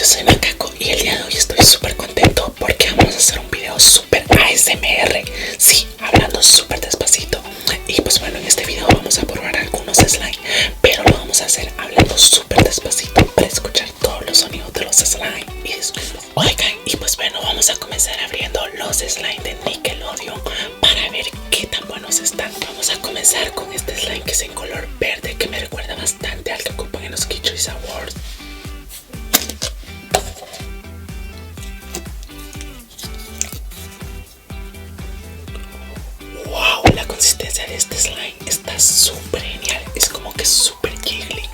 yo soy Macaco y el día de hoy estoy súper contento porque vamos a hacer un video súper ASMR. Sí, hablando súper despacito. Y pues bueno, en este video vamos a probar algunos slime, pero lo vamos a hacer hablando súper despacito para escuchar todos los sonidos de los slime. Y disculpen. Oigan, y pues bueno, vamos a comenzar abriendo los slime de Nickelodeon para ver qué tan buenos están. Vamos a comenzar con este slime que es en color verde, que me recuerda bastante al que ocupan en los Choice Awards. Wow, la consistencia de este slime está súper genial, es como que súper jiggly.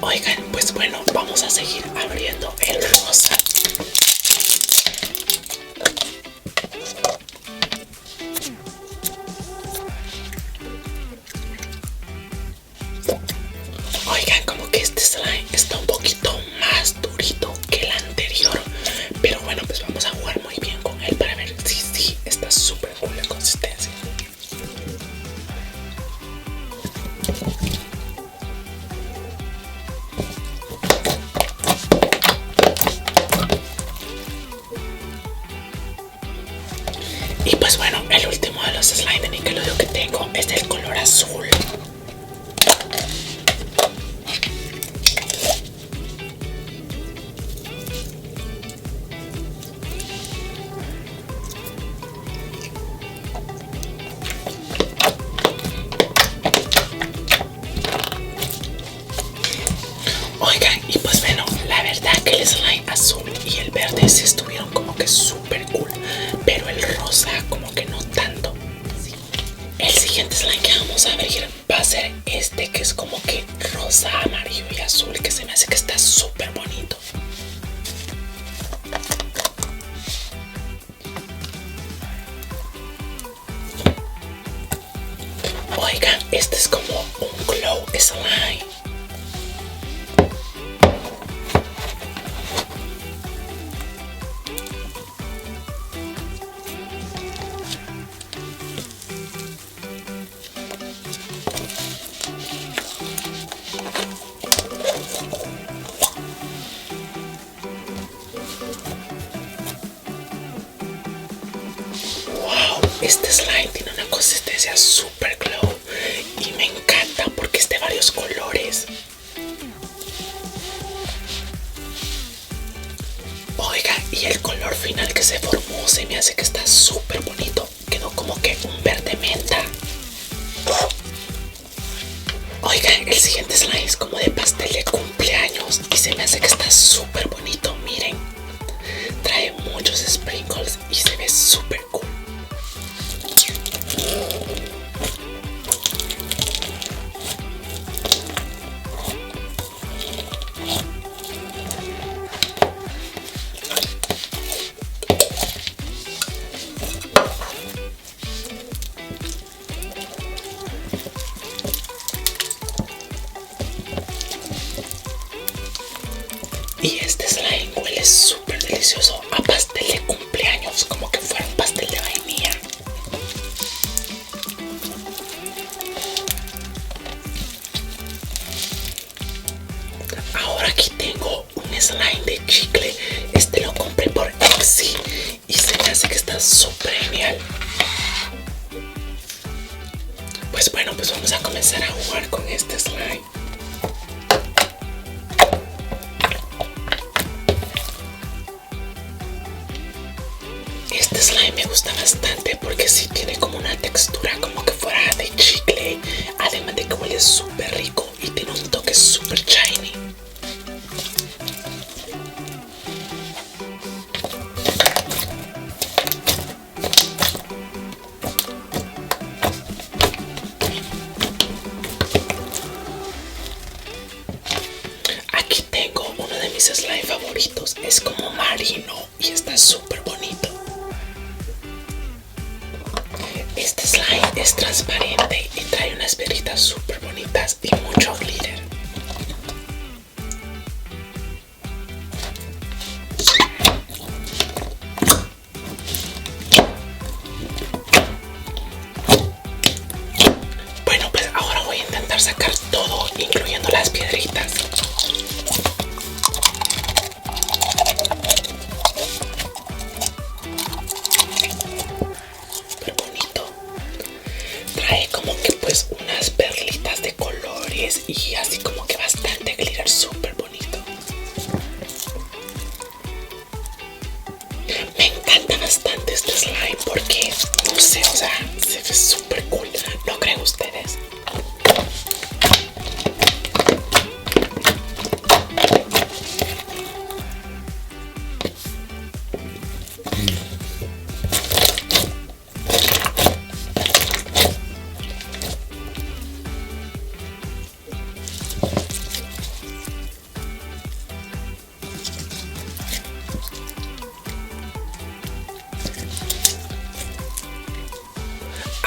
Oigan, pues bueno, vamos a seguir abriendo el rosa. Oigan, como que este slime está un poquito más durito que el anterior, pero bueno, pues vamos a jugar muy bien con él para ver si sí está súper cool la consistencia. Y pues bueno, el último de los slime de Nickelodeon que tengo es del color azul. Oigan, y pues bueno, la verdad que el slime azul y el verde sí estuvieron como que súper cool, pero el rosa como que no tanto. Sí. El siguiente slime que vamos a abrir va a ser este, que es como que rosa, amarillo y azul, que se me hace que está súper bonito. Oigan, este es como un glow slime. Este slime tiene una consistencia super glow y me encanta porque es de varios colores. Oiga, y el color final que se formó se me hace que está súper bonito. Quedó como que un verde menta. Oiga, el siguiente slime es como de pastel de cumpleaños y se me hace que está súper bonito. Miren, trae muchos sprinkles y se ve súper cool. Y este slime huele súper delicioso a pastel de cumpleaños, como que fuera un pastel de vainilla. Ahora aquí tengo un slime de chicle. Este lo compré por Etsy y se me hace que está súper genial. Pues bueno, pues vamos a comenzar a jugar con este slime. Este slime me gusta bastante porque sí tiene como una textura como que fuera de chicle, además de que huele súper rico y tiene un toque súper shiny. Aquí tengo uno de mis slime favoritos, es como marino y está súper bonito. slime es transparente y trae unas velitas súper bonitas y mucho glitter. Bueno, pues ahora voy a intentar sacar todo, incluyendo las piedritas. Súper bonito. Trae como que pues unas perlitas de colores y así como que bastante glitter, súper bonito. Me encanta bastante este slime porque, no sé, o sea, se ve súper cool. ¿No creen ustedes?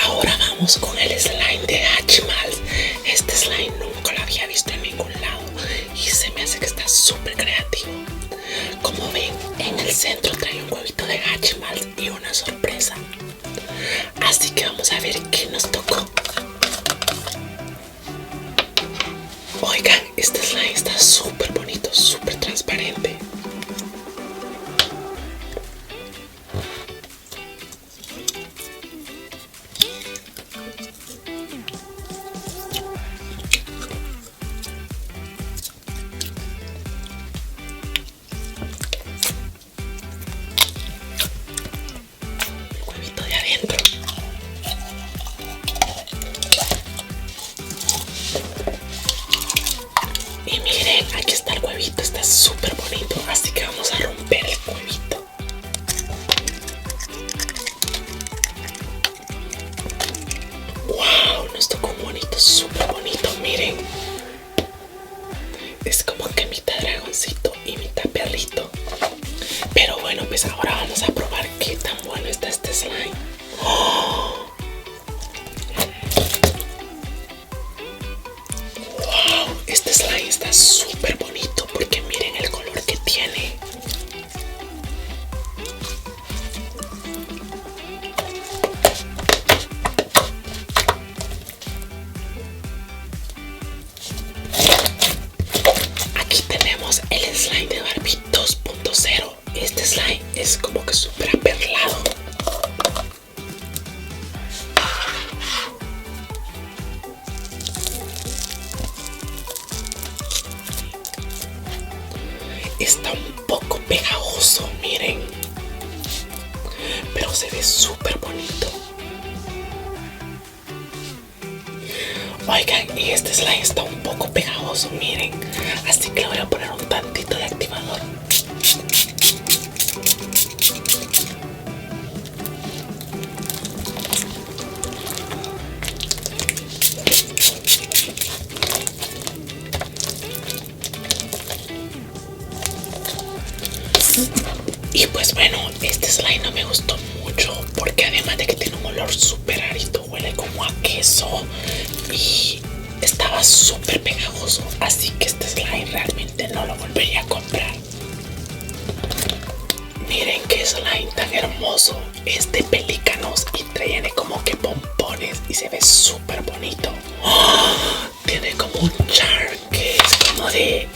Ahora vamos con el slime de Hatchimals. Este slime nunca lo había visto en ningún lado y se me hace que está súper creativo. Como ven, en el centro trae un huevito de Hatchimals y una sorpresa. Así que vamos a ver qué nos tocó. Oigan, este slime está súper bonito, súper transparente. Y miren, aquí está el huevito, está súper bonito, así que vamos a romper el huevito. Wow, nos tocó un bonito, súper bonito, miren. Es como que mitad dragoncito y mitad perrito. Pero bueno, pues ahora vamos a probar qué tan bueno está este slime. ¡Oh! Wow, este slime está súper bonito porque miren el color que tiene. Aquí tenemos el slime de Barbie 2.0. Este slime es como que súper aperlado. Está un poco pegajoso, miren. Pero se ve súper bonito. Oigan, y este slime está un poco pegajoso, miren. Así que le voy a poner un tantito de activador. Y pues bueno, este slime no me gustó mucho porque además de que tiene un olor súper rarito, huele como a queso y estaba súper pegajoso, así que este slime realmente no lo volvería a comprar. Miren qué slime tan hermoso, es de pelícanos y tiene como que pompones y se ve súper bonito. ¡Oh! Tiene como un charm que es como de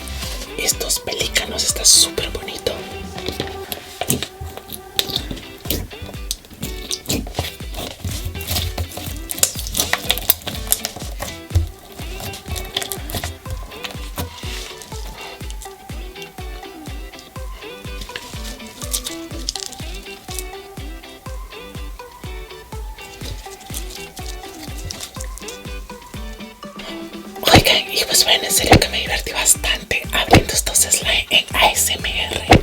estos pelícanos, está súper bonito. Oigan, y pues bueno, en serio que me divertí bastante abriendo estos slime en ASMR.